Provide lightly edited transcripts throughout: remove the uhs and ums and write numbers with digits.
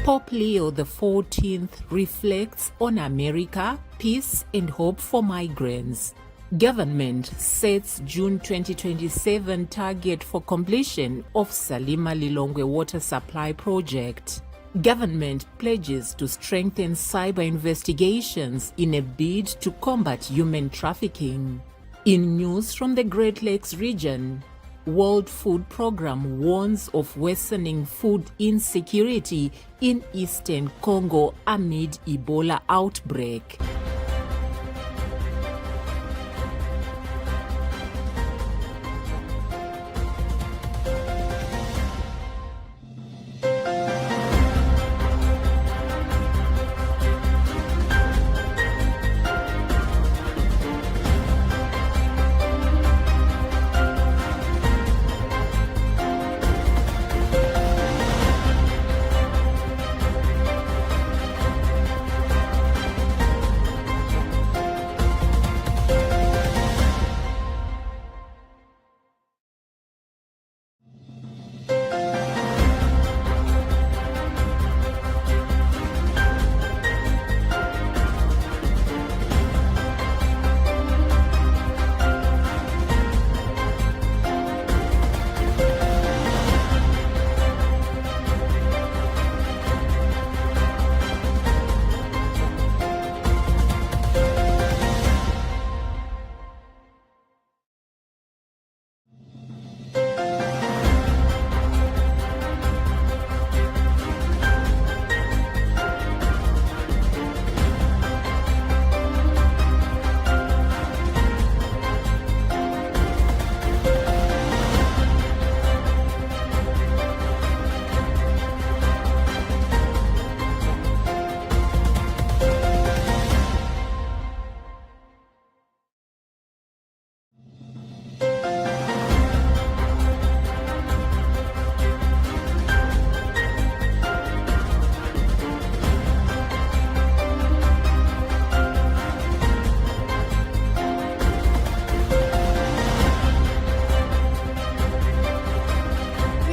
Pope Leo XIV reflects on America, peace and hope for migrants. Government sets June 2027 target for completion of Salima Lilongwe water supply project. Government pledges to strengthen cyber investigations in a bid to combat human trafficking. In news from the Great Lakes region, World Food Programme warns of worsening food insecurity in eastern Congo amid Ebola outbreak.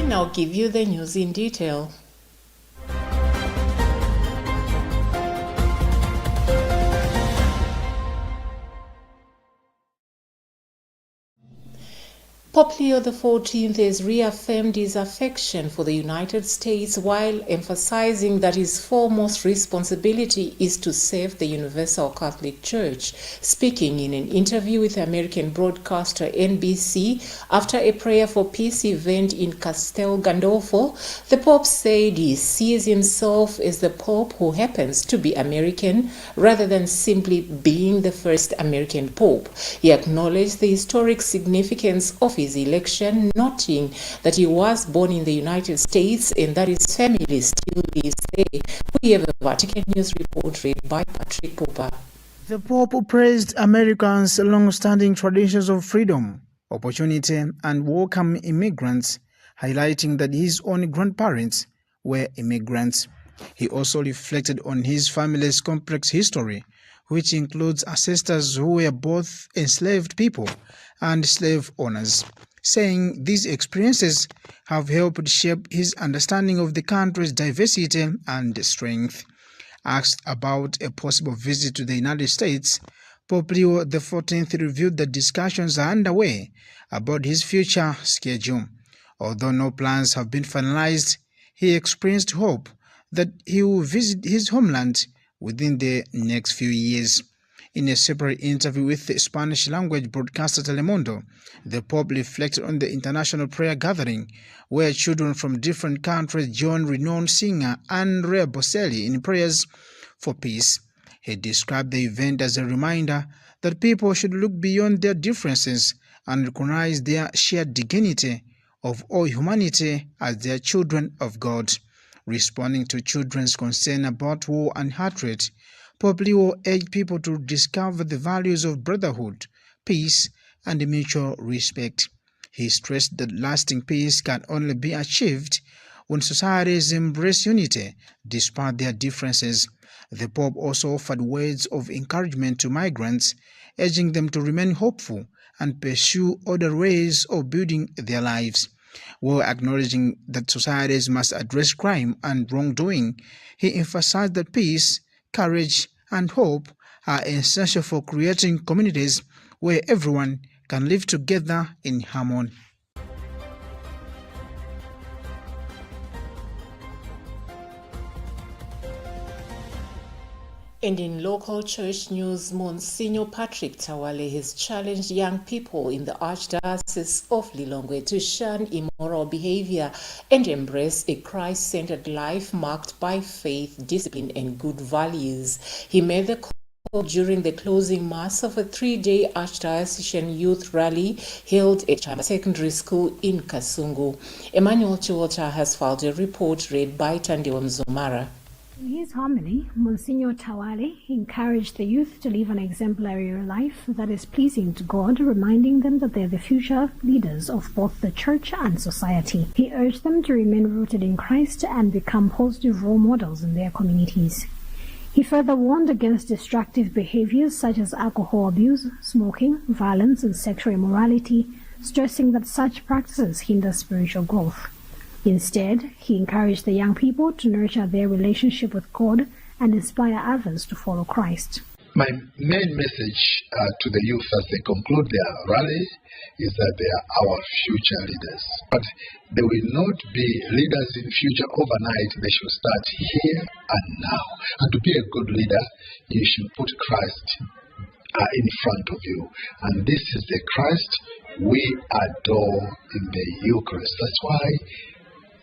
Now give you the news in detail. Pope Leo XIV has reaffirmed his affection for the United States while emphasizing that his foremost responsibility is to save the Universal Catholic Church. Speaking in an interview with American broadcaster NBC after a prayer for peace event in Castel Gandolfo, the Pope said he sees himself as the Pope who happens to be American rather than simply being the first American Pope. He acknowledged the historic significance of his election, noting that he was born in the United States and that his family still lives there. We have a Vatican News report read by Patrick Popper. The Pope praised Americans' long-standing traditions of freedom, opportunity, and welcome immigrants, highlighting that his own grandparents were immigrants. He also reflected on his family's complex history, which includes ancestors who were both enslaved people and slave owners, saying these experiences have helped shape his understanding of the country's diversity and strength. Asked about a possible visit to the United States, Pope Leo XIV revealed that discussions are underway about his future schedule. Although no plans have been finalized, he expressed hope that he will visit his homeland within the next few years. In a separate interview with the Spanish-language broadcaster Telemundo, the Pope reflected on the international prayer gathering, where children from different countries joined renowned singer Andrea Bocelli in prayers for peace. He described the event as a reminder that people should look beyond their differences and recognize their shared dignity of all humanity as their children of God. Responding to children's concern about war and hatred, Pope Leo urged people to discover the values of brotherhood, peace, and mutual respect. He stressed that lasting peace can only be achieved when societies embrace unity despite their differences. The Pope also offered words of encouragement to migrants, urging them to remain hopeful and pursue other ways of building their lives. While acknowledging that societies must address crime and wrongdoing, he emphasized that peace, courage, and hope are essential for creating communities where everyone can live together in harmony. And in local church news, Monsignor Patrick Tawale has challenged young people in the Archdiocese of Lilongwe to shun immoral behavior and embrace a Christ-centered life marked by faith, discipline, and good values. He made the call during the closing mass of a 3-day Archdiocesan youth rally held at Chama Secondary School in Kasungu. Emmanuel Chiwalcha has filed a report read by Tandiwa Mzumara. In his homily, Monsignor Tawale encouraged the youth to live an exemplary life that is pleasing to God, reminding them that they are the future leaders of both the church and society. He urged them to remain rooted in Christ and become positive role models in their communities. He further warned against destructive behaviors such as alcohol abuse, smoking, violence, and sexual immorality, stressing that such practices hinder spiritual growth. Instead, he encouraged the young people to nurture their relationship with God and inspire others to follow Christ. My main message to the youth as they conclude their rally is that they are our future leaders. But they will not be leaders in future overnight. They should start here and now. And to be a good leader, you should put Christ in front of you. And this is the Christ we adore in the Eucharist. That's why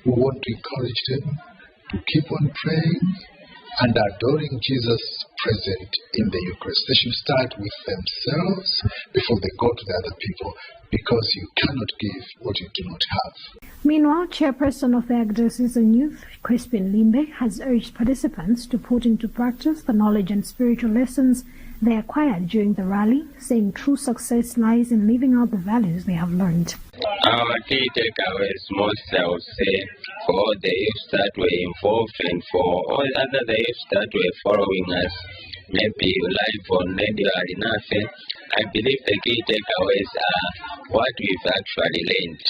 we want to encourage them to keep on praying and adoring Jesus present in the Eucharist. They should start with themselves before they go to the other people, because you cannot give what you do not have. Meanwhile, Chairperson of the Archdiocesan Youth, Crispin Limbe, has urged participants to put into practice the knowledge and spiritual lessons they acquired during the rally, saying true success lies in living out the values they have learned. Our key takeaways, most I would say, for all the youth that were involved and for all other the youth that were following us, maybe live on Radio Arinafe, I believe the key takeaways are what we've actually learned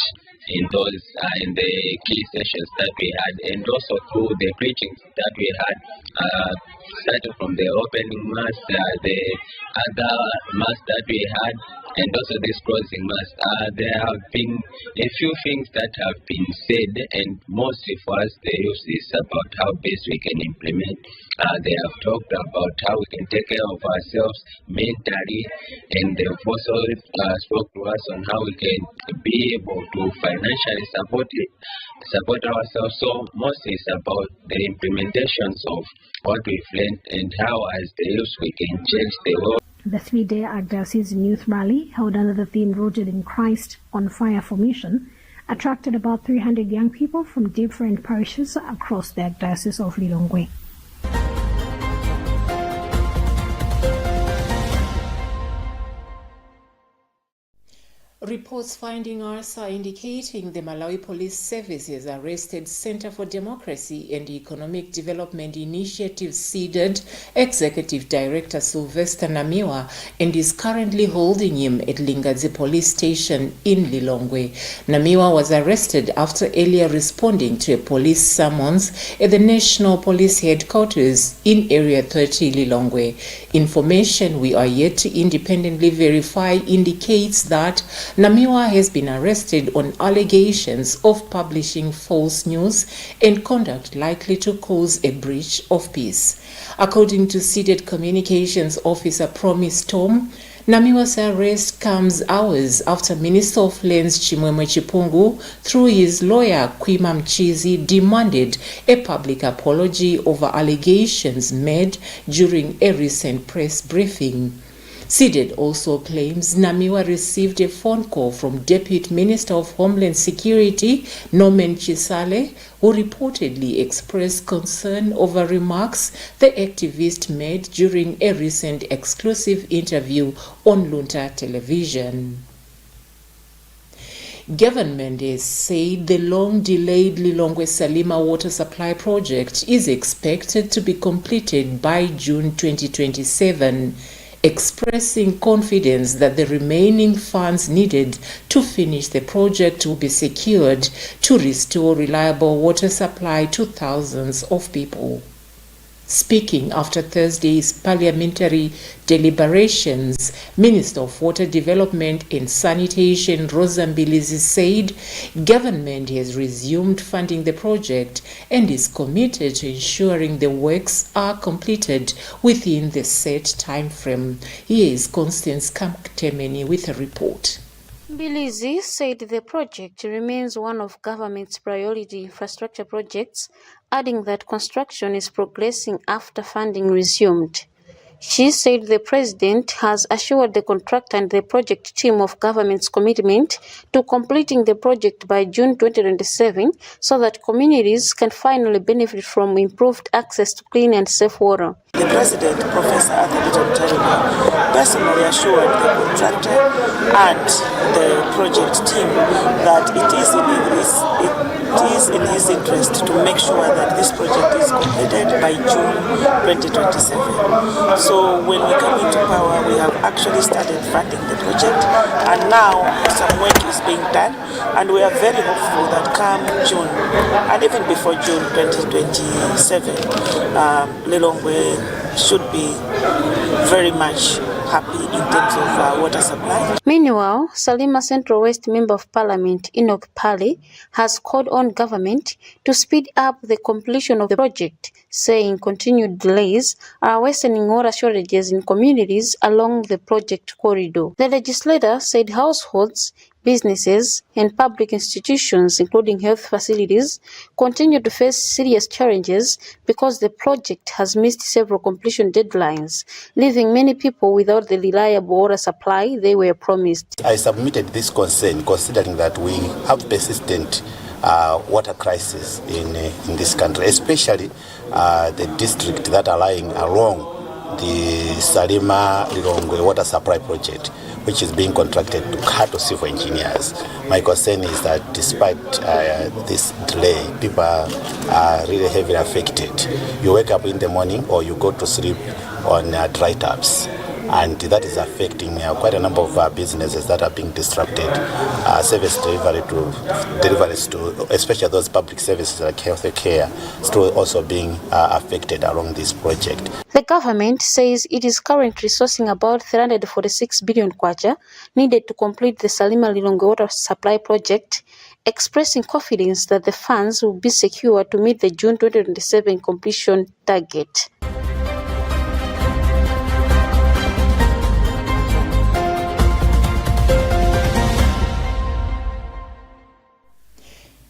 in those in the key sessions that we had, and also through the preachings that we had, started from the opening mass, the other mass that we had, and also this closing mass. There have been a few things that have been said, and mostly for us the youth is about how best we can implement. They have talked about how we can take care of ourselves mentally, and they've also spoke to us on how we can be able to financially support ourselves. So mostly it's about the implementations of what we've learned and how as the youth we can change the world. The 3-day Archdiocesan Youth Rally, held under the theme Rooted in Christ, on Fire for Mission, attracted about 300 young people from different parishes across the Archdiocese of Lilongwe. Reports finding us are indicating the Malawi Police Service has arrested Center for Democracy and Economic Development Initiative CEDED Executive Director Sylvester Namiwa and is currently holding him at Lingadzi Police Station in Lilongwe. Namiwa was arrested after earlier responding to a police summons at the National Police Headquarters in Area 30 Lilongwe. Information we are yet to independently verify indicates that Namiwa has been arrested on allegations of publishing false news and conduct likely to cause a breach of peace. According to CEDED Communications Officer Promise Tom, Namiwa's arrest comes hours after Minister of Lands Chimwemwe Chipungu, through his lawyer Kwima Mchizi, demanded a public apology over allegations made during a recent press briefing. CEDED also claims Namiwa received a phone call from Deputy Minister of Homeland Security Norman Chisale, who reportedly expressed concern over remarks the activist made during a recent exclusive interview on Luntha television. Government has said the long-delayed Lilongwe Salima water supply project is expected to be completed by June 2027. expressing confidence that the remaining funds needed to finish the project will be secured to restore reliable water supply to thousands of people. Speaking after Thursday's parliamentary deliberations, Minister of Water Development and Sanitation Rosa Mbilizi said government has resumed funding the project and is committed to ensuring the works are completed within the set time frame. Here is Constance Kamtemeni with a report. Mbilizi said the project remains one of government's priority infrastructure projects, adding that construction is progressing after funding resumed. She said the president has assured the contractor and the project team of government's commitment to completing the project by June 2027 so that communities can finally benefit from improved access to clean and safe water. The President, Professor Arthur personally assured the contractor and the project team that it is in his interest to make sure that this project is completed by June 2027. So when we come into power, we have actually started funding the project, and now some work is being done, and we are very hopeful that come June, and even before June 2027, Lilongwe should be very much happy in terms of water supply. Meanwhile, Salima Central West Member of Parliament Enoch Pali has called on government to speed up the completion of the project, saying continued delays are worsening water shortages in communities along the project corridor. The legislator said households, businesses and public institutions, including health facilities, continue to face serious challenges because the project has missed several completion deadlines, leaving many people without the reliable water supply they were promised. I submitted this concern considering that we have persistent water crisis in this country, especially the district that are lying along the Salima Lilongwe water supply project, which is being contracted to Kato civil engineers. My concern is that despite this delay, people are really heavily affected. You wake up in the morning or you go to sleep on dry taps, and that is affecting quite a number of businesses that are being disrupted. Service deliveries to, especially those public services like health care, still also being affected along this project. The government says it is currently sourcing about 346 billion kwacha needed to complete the Salima Lilongwe water supply project, expressing confidence that the funds will be secure to meet the June 2027 completion target.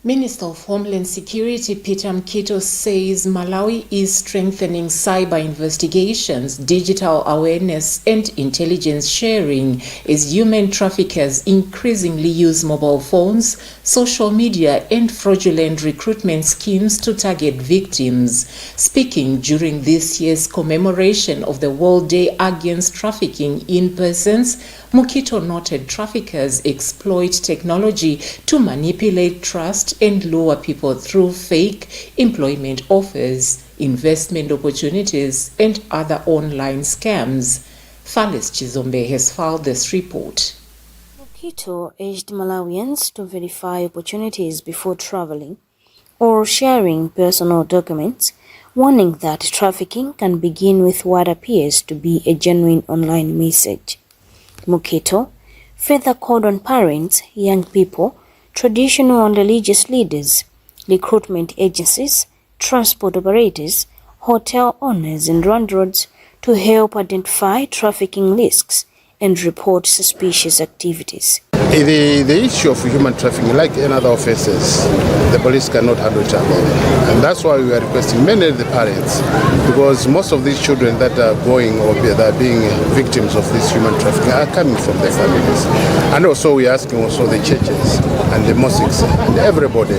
Minister of Homeland Security Peter Mkito says Malawi is strengthening cyber investigations, digital awareness and intelligence sharing as human traffickers increasingly use mobile phones, social media and fraudulent recruitment schemes to target victims. Speaking during this year's commemoration of the World Day Against Trafficking in Persons, Mkito noted traffickers exploit technology to manipulate trust and lure people through fake employment offers, investment opportunities, and other online scams. Phyllis Chizombe has filed this report. Mkito urged Malawians to verify opportunities before traveling or sharing personal documents, warning that trafficking can begin with what appears to be a genuine online message. Mkito further called on parents, young people, traditional and religious leaders, recruitment agencies, transport operators, hotel owners and landlords to help identify trafficking risks and report suspicious activities. The issue of human trafficking, like in other offenses, the police cannot handle it alone. And that's why we are requesting mainly the parents, because most of these children that are going or that are being victims of this human trafficking are coming from their families. And also we are asking also the churches and the mosques and everybody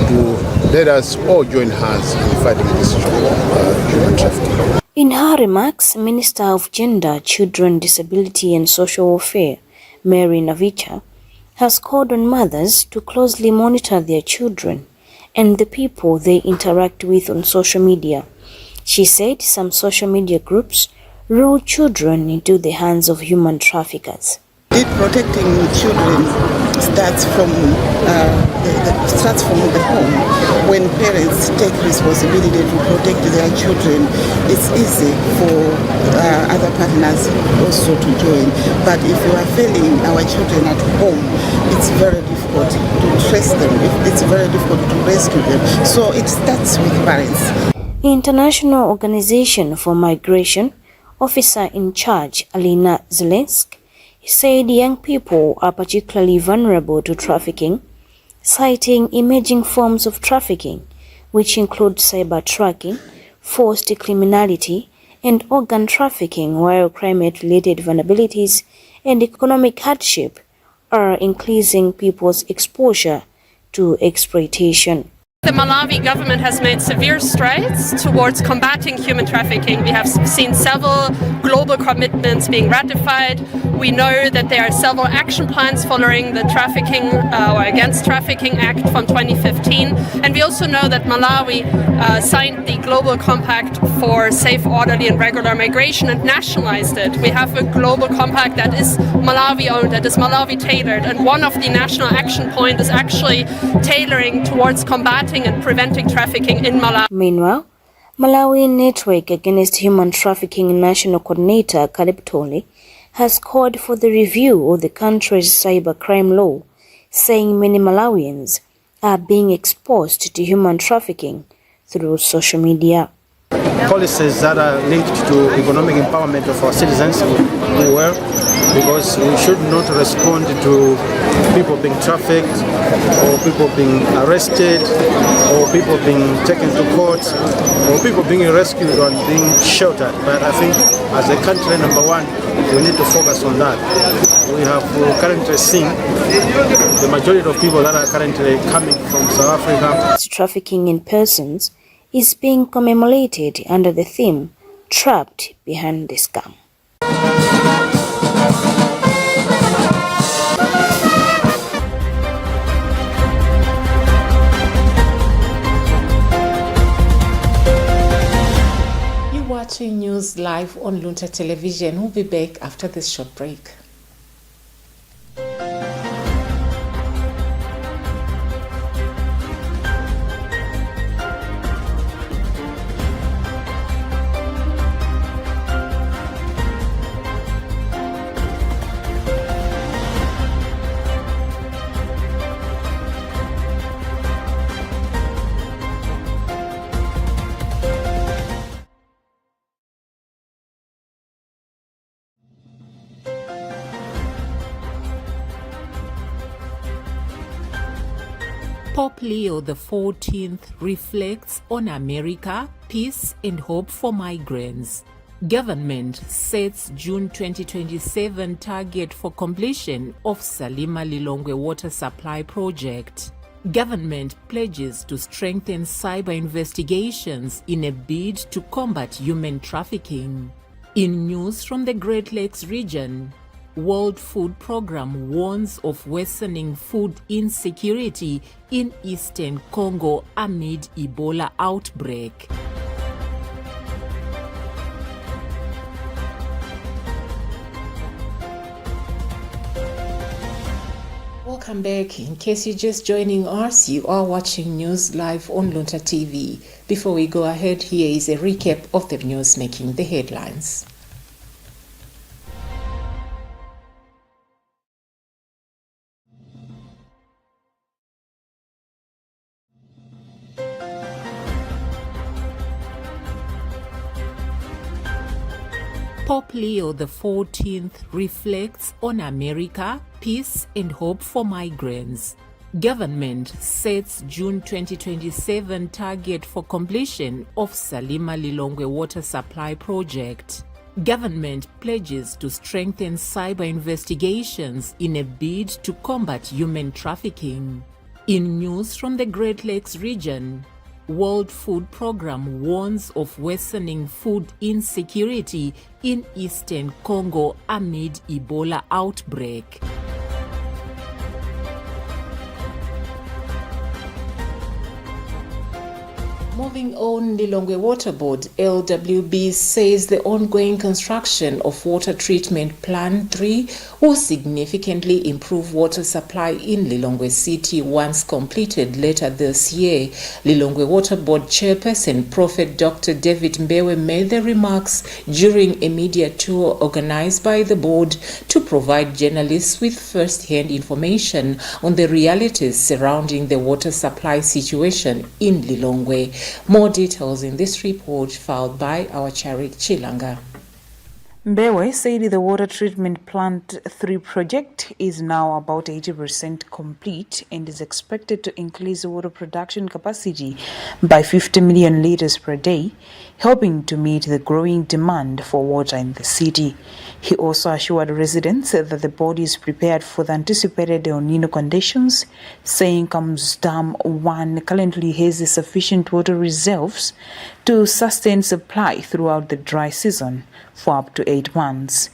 to let us all join hands in fighting this human trafficking. In her remarks, Minister of Gender, Children, Disability and Social Welfare, Mary Navicha, has called on mothers to closely monitor their children and the people they interact with on social media. She said some social media groups lure children into the hands of human traffickers. Protecting children starts from the home. When parents take responsibility to protect their children, it's easy for other partners also to join. But if we are failing our children at home, it's very difficult to trace them. It's very difficult to rescue them. So it starts with parents. International Organization for Migration officer in charge, Alina Zelensk, said young people are particularly vulnerable to trafficking, citing emerging forms of trafficking, which include cyber tracking, forced criminality, and organ trafficking, while climate-related vulnerabilities and economic hardship are increasing people's exposure to exploitation. The Malawi government has made severe strides towards combating human trafficking. We have seen several global commitments being ratified. We know that there are several action plans following the Trafficking or Against Trafficking Act from 2015. And we also know that Malawi signed the Global Compact for Safe, Orderly and Regular Migration and nationalized it. We have a global compact that is Malawi owned, that is Malawi tailored. And one of the national action points is actually tailoring towards combating and preventing trafficking in Malawi. Meanwhile, Malawi Network Against Human Trafficking National Coordinator Caleb Tole has called for the review of the country's cybercrime law, saying many Malawians are being exposed to human trafficking through social media. Policies that are linked to economic empowerment of our citizens will do well, because we should not respond to people being trafficked or people being arrested or people being taken to court or people being rescued and being sheltered. But I think as a country, number one, we need to focus on that. We have currently seen the majority of people that are currently coming from South Africa. Trafficking in persons is being commemorated under the theme Trapped Behind the Scam. You're watching news live on Luntha Television. We'll be back after this short break. Pope Leo XIV reflects on America, peace and hope for migrants. Government sets June 2027 target for completion of Salima Lilongwe water supply project. Government pledges to strengthen cyber investigations in a bid to combat human trafficking. In news from the Great Lakes region, World Food Programme warns of worsening food insecurity in eastern Congo amid Ebola outbreak. Welcome back. In case you're just joining us, you are watching news live on Luntha TV. Before we go ahead, here is a recap of the news making the headlines. Pope Leo XIV reflects on America, peace and hope for migrants. Government sets June 2027 target for completion of Salima Lilongwe water supply project. Government pledges to strengthen cyber investigations in a bid to combat human trafficking. In news from the Great Lakes region, World Food Programme warns of worsening food insecurity in eastern Congo amid Ebola outbreak. Moving on, Lilongwe Water Board, LWB, says the ongoing construction of Water Treatment Plant 3 will significantly improve water supply in Lilongwe City once completed later this year. Lilongwe Water Board Chairperson, Prophet Dr. David Mbewe, made the remarks during a media tour organized by the board to provide journalists with first-hand information on the realities surrounding the water supply situation in Lilongwe. More details in this report filed by our Charik Chilanga. Mbewe said the Water Treatment Plant 3 project is now about 80% complete and is expected to increase water production capacity by 50 million litres per day, helping to meet the growing demand for water in the city. He also assured residents that the board is prepared for the anticipated El Nino conditions, saying Kamuzu Dam 1 currently has sufficient water reserves to sustain supply throughout the dry season for up to 8 months.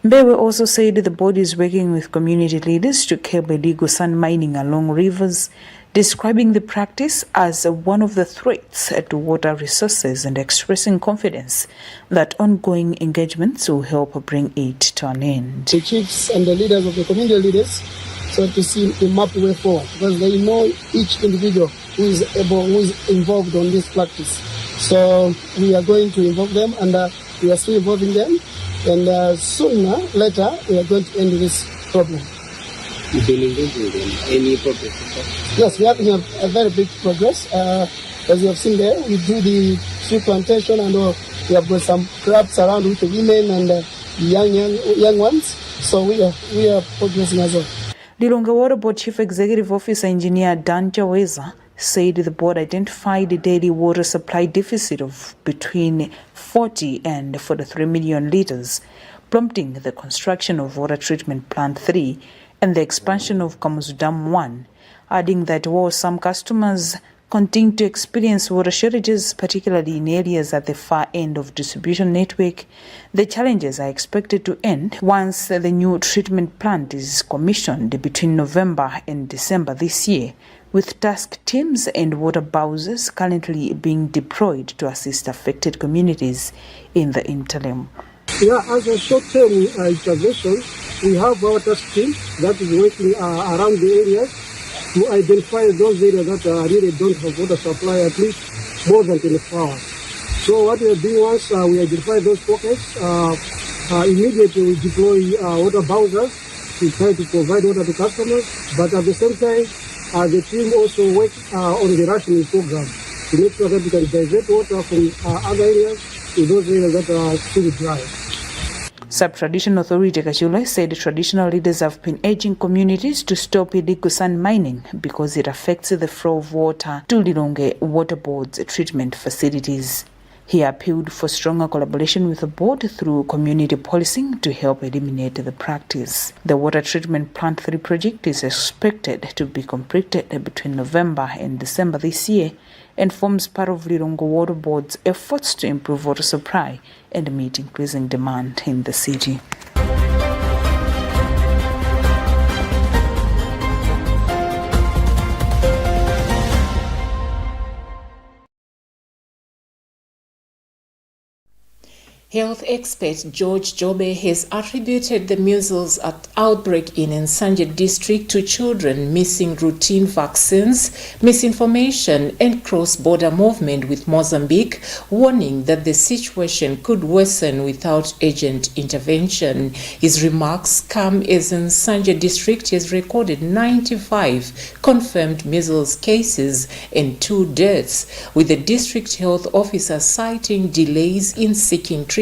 Mbewe also said the board is working with community leaders to curb illegal sand mining along rivers, describing the practice as one of the threats to water resources and expressing confidence that ongoing engagements will help bring it to an end. The chiefs and the leaders of the community leaders so to see the map way forward, because they know each individual who is involved on this practice. So we are going to involve them, and we are still involving them, and sooner later we are going to end this problem. You've been engaging them. Any progress? Yes, we have a very big progress. As you have seen there, we do the tree plantation, and we have got some clubs around with the women and young ones. So we are progressing as well. Lilongwe Water Board Chief Executive Officer Engineer Dan Jaweza said the board identified a daily water supply deficit of between 40 and 43 million litres, prompting the construction of Water Treatment Plant 3 and the expansion of Kamuzu Dam 1, adding that while some customers continue to experience water shortages, particularly in areas at the far end of distribution network, the challenges are expected to end once the new treatment plant is commissioned between November and December this year, with task teams and water bowsers currently being deployed to assist affected communities in the interim. Yeah, as a short-term intervention, we have our task team that is working around the areas to identify those areas that really don't have water supply at least more than 24 hours. So what we are doing once we identify those pockets, immediately we deploy water bowsers to try to provide water to customers, but at the same time, the team also works on the rationing program to make sure that we can divert water from other areas to those areas that are still dry. Sub-Tradition Authority Kachula said traditional leaders have been urging communities to stop illegal sand mining because it affects the flow of water to Lilongwe Water Board's treatment facilities. He appealed for stronger collaboration with the board through community policing to help eliminate the practice. The Water Treatment Plant 3 project is expected to be completed between November and December this year and forms part of Lilongwe Water Board's efforts to improve water supply and meet increasing demand in the city. Health expert George Jobe has attributed the measles outbreak in Nsanje district to children missing routine vaccines, misinformation, and cross-border movement with Mozambique, warning that the situation could worsen without urgent intervention. His remarks come as Nsanje district has recorded 95 confirmed measles cases and 2 deaths, with the district health officer citing delays in seeking treatment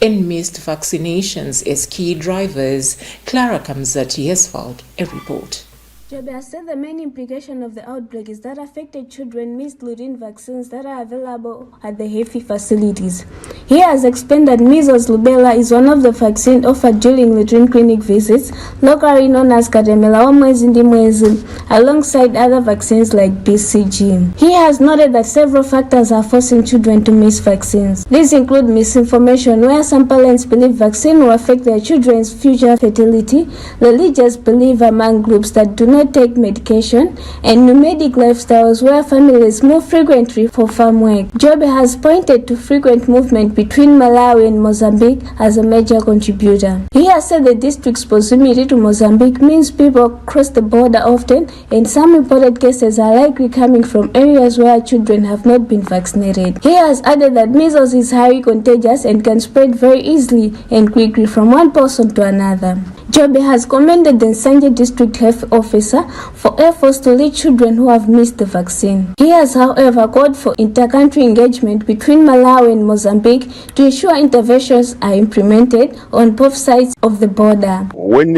and missed vaccinations as key drivers. Clara Kamzati has filed a report. Jobe has said the main implication of the outbreak is that affected children missed routine vaccines that are available at the HEFI facilities. He has explained that measles rubella is one of the vaccines offered during routine clinic visits, locally known as Katemela or Mwezi ndi Mwezi, alongside other vaccines like BCG. He has noted that several factors are forcing children to miss vaccines. These include misinformation, where some parents believe vaccine will affect their children's future fertility, religious belief among groups that do not not take medication, and nomadic lifestyles where families move frequently for farm work. Jobe has pointed to frequent movement between Malawi and Mozambique as a major contributor. He has said the district's proximity to Mozambique means people cross the border often, and some imported cases are likely coming from areas where children have not been vaccinated. He has added that measles is highly contagious and can spread very easily and quickly from one person to another. Jobe has commended the Nsanje District Health Officer for efforts to lead children who have missed the vaccine. He has, however, called for inter-country engagement between Malawi and Mozambique to ensure interventions are implemented on both sides of the border. When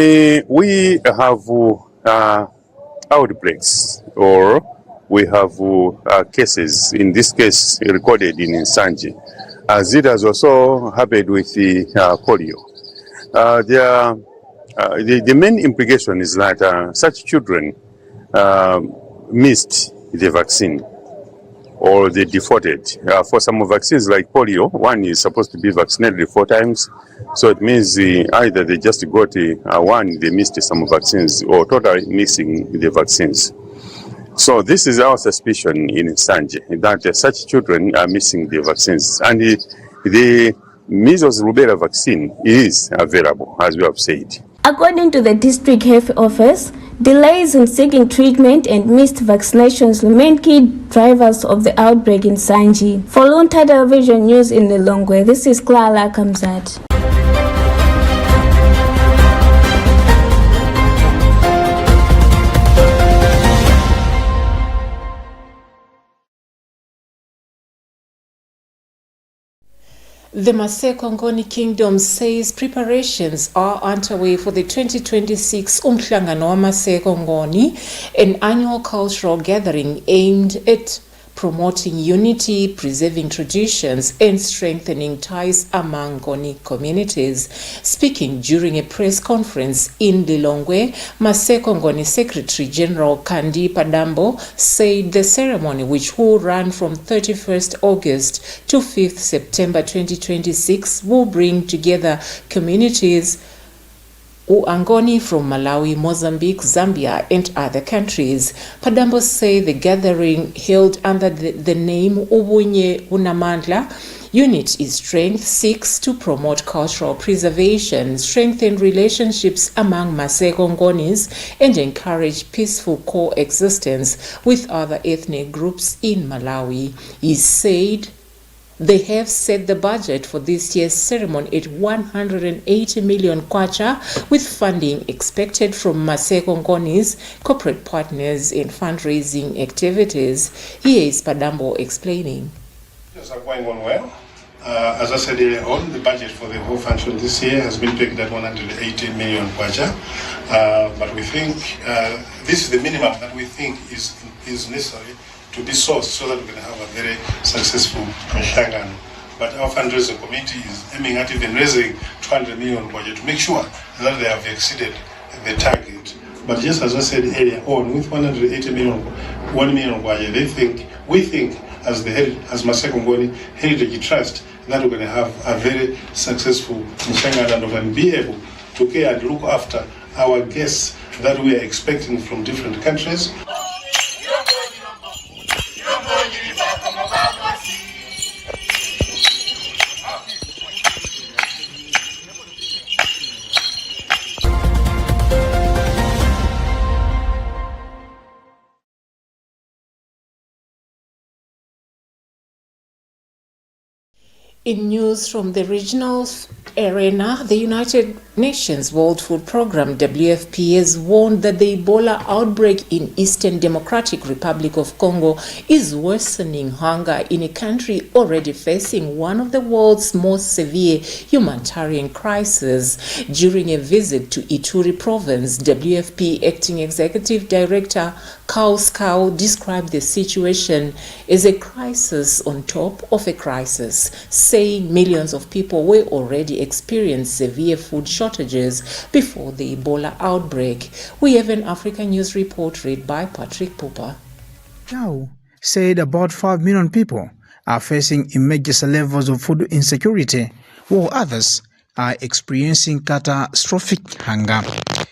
we have outbreaks or we have cases, in this case recorded in Nsanje, as it has also happened with the polio. The main implication is that such children missed the vaccine or they defaulted. For some vaccines like polio, one is supposed to be vaccinated 4 times. So it means either they just got one, they missed some vaccines, or totally missing the vaccines. So this is our suspicion in Nsanje, that such children are missing the vaccines. And the measles rubella vaccine is available, as we have said. According to the District Health Office, delays in seeking treatment and missed vaccinations remain key drivers of the outbreak in Nsanje. For Luntha Television News in Lilongwe, this is Clara Kamzat. The Maseko-Ngoni Kingdom says preparations are underway for the 2026 Umhlangano wa Maseko-Ngoni, an annual cultural gathering aimed at promoting unity, preserving traditions, and strengthening ties among Ngoni communities. Speaking during a press conference in Lilongwe, Maseko-Ngoni Secretary General Kandi Padambo said the ceremony, which will run from 31st August to 5th September 2026, will bring together communities Ngoni from Malawi, Mozambique, Zambia, and other countries. Padambo say the gathering, held under the name Ubunye Unamandla, Unit is Strength, seeks to promote cultural preservation, strengthen relationships among Maseko-Ngonis, and encourage peaceful coexistence with other ethnic groups in Malawi. He said they have set the budget for this year's ceremony at 180 million kwacha, with funding expected from Maseko-Ngoni's corporate partners in fundraising activities. Here is Padambo explaining. Things are going on well. As I said earlier on, the budget for the whole function this year has been pegged at 180 million kwacha. But we think this is the minimum that we think is necessary to be sourced so that we can have a very successful Mshangano. But our fundraising committee is aiming at even raising 200 million kwacha to make sure that they have exceeded the target. But just as I said earlier on, with 180 million, 1 million kwacha, we think as Maseko-Ngoni Heritage Trust that we're going to have a very successful Mshangano and we're going to be able to care and look after our guests that we are expecting from different countries. In news from the regional arena, the United Nations World Food Programme WFP has warned that the Ebola outbreak in Eastern Democratic Republic of Congo is worsening hunger in a country already facing one of the world's most severe humanitarian crises. During a visit to Ituri province, WFP Acting Executive Director Kaus Kau described the situation as a crisis on top of a crisis, saying millions of people were already experiencing severe food shortages before the Ebola outbreak. We have an African News report read by Patrick Pupa. Kau said about 5 million people are facing emergency levels of food insecurity, while others are experiencing catastrophic hunger.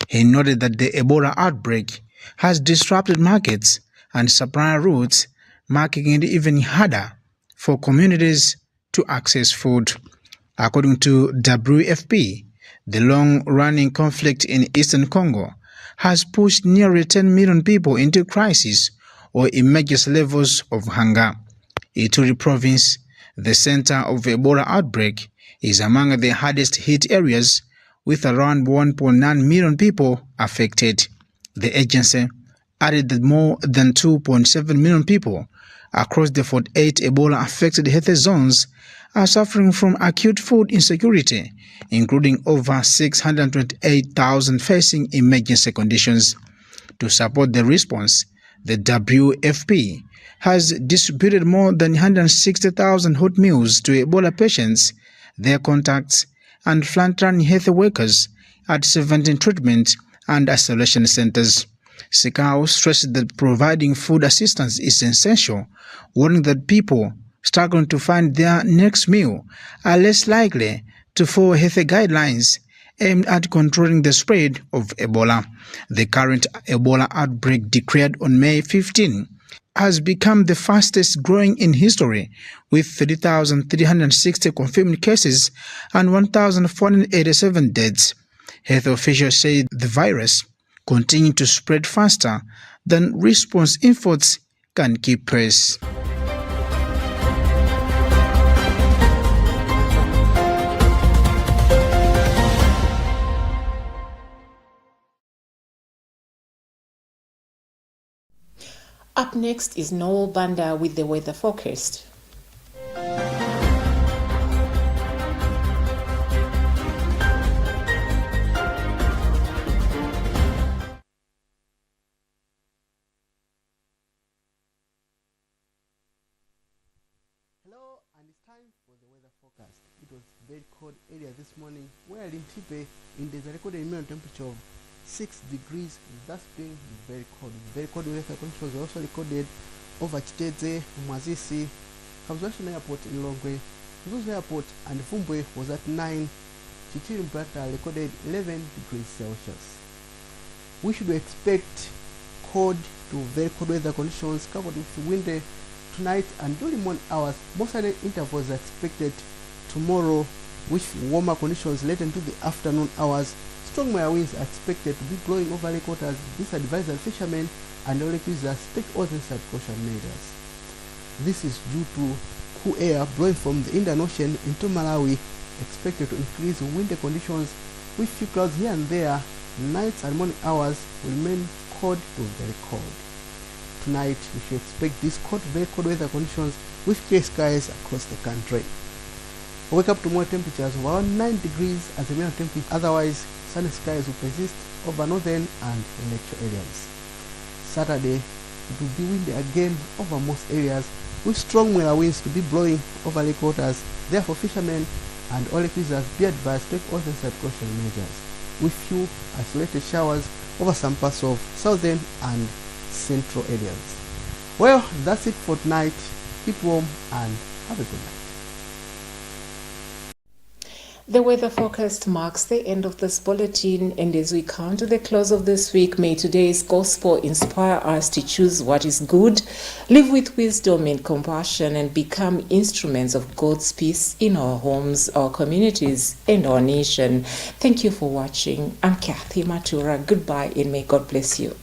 He noted that the Ebola outbreak has disrupted markets and supply routes, making it even harder for communities to access food. According to WFP, the long-running conflict in eastern Congo has pushed nearly 10 million people into crisis or emergency levels of hunger. Ituri province, the center of Ebola outbreak, is among the hardest hit areas with around 1.9 million people affected. The agency added that more than 2.7 million people across the 48 Ebola-affected health zones are suffering from acute food insecurity, including over 628,000 facing emergency conditions. To support the response, the WFP has distributed more than 160,000 hot meals to Ebola patients, their contacts, and frontline health workers at 17 treatment and isolation centers. Sikau stressed that providing food assistance is essential, warning that people struggling to find their next meal are less likely to follow health guidelines aimed at controlling the spread of Ebola. The current Ebola outbreak declared on May 15 has become the fastest growing in history, with 3,360 confirmed cases and 1,487 deaths. Health officials say the virus continues to spread faster than response efforts can keep pace. Up next is Noel Banda with the weather forecast. Hello, and it's time for the weather forecast. It was very cold earlier this morning where Luntha indicated a recorded minimum temperature of 6 degrees. That's being very cold. Very cold weather conditions were also recorded over Chiteze, Mwazisi, Kamzwashina Airport in Longwe, Zuzu Airport, and Fumbwe was at 9. Chichiri Mbrata recorded 11 degrees Celsius. We should expect cold to very cold weather conditions covered with windy tonight and during morning hours. Most of the intervals are expected tomorrow, with warmer conditions late into the afternoon hours. Strong weather winds are expected to be blowing over lake waters. This advises fishermen and lake users take all necessary caution measures. This is due to cool air blowing from the Indian Ocean into Malawi, expected to increase windy conditions with few clouds here and there. Nights and morning hours will remain cold to very cold. Tonight we should expect these cold, very cold weather conditions with clear skies across the country. We'll wake up to more temperatures of around 9 degrees as the minimum temperature. Otherwise, sunny skies will persist over northern and lakeshore areas. Saturday, it will be windy again over most areas, with strong weather winds to be blowing over lake waters. Therefore, fishermen and all lake users be advised to take all necessary precaution measures, with few isolated showers over some parts of southern and central areas. Well, that's it for tonight. Keep warm and have a good night. The weather forecast marks the end of this bulletin, and as we come to the close of this week, may today's gospel inspire us to choose what is good, live with wisdom and compassion, and become instruments of God's peace in our homes, our communities, and our nation. Thank you for watching. I'm Kathy Matura. Goodbye, and may God bless you.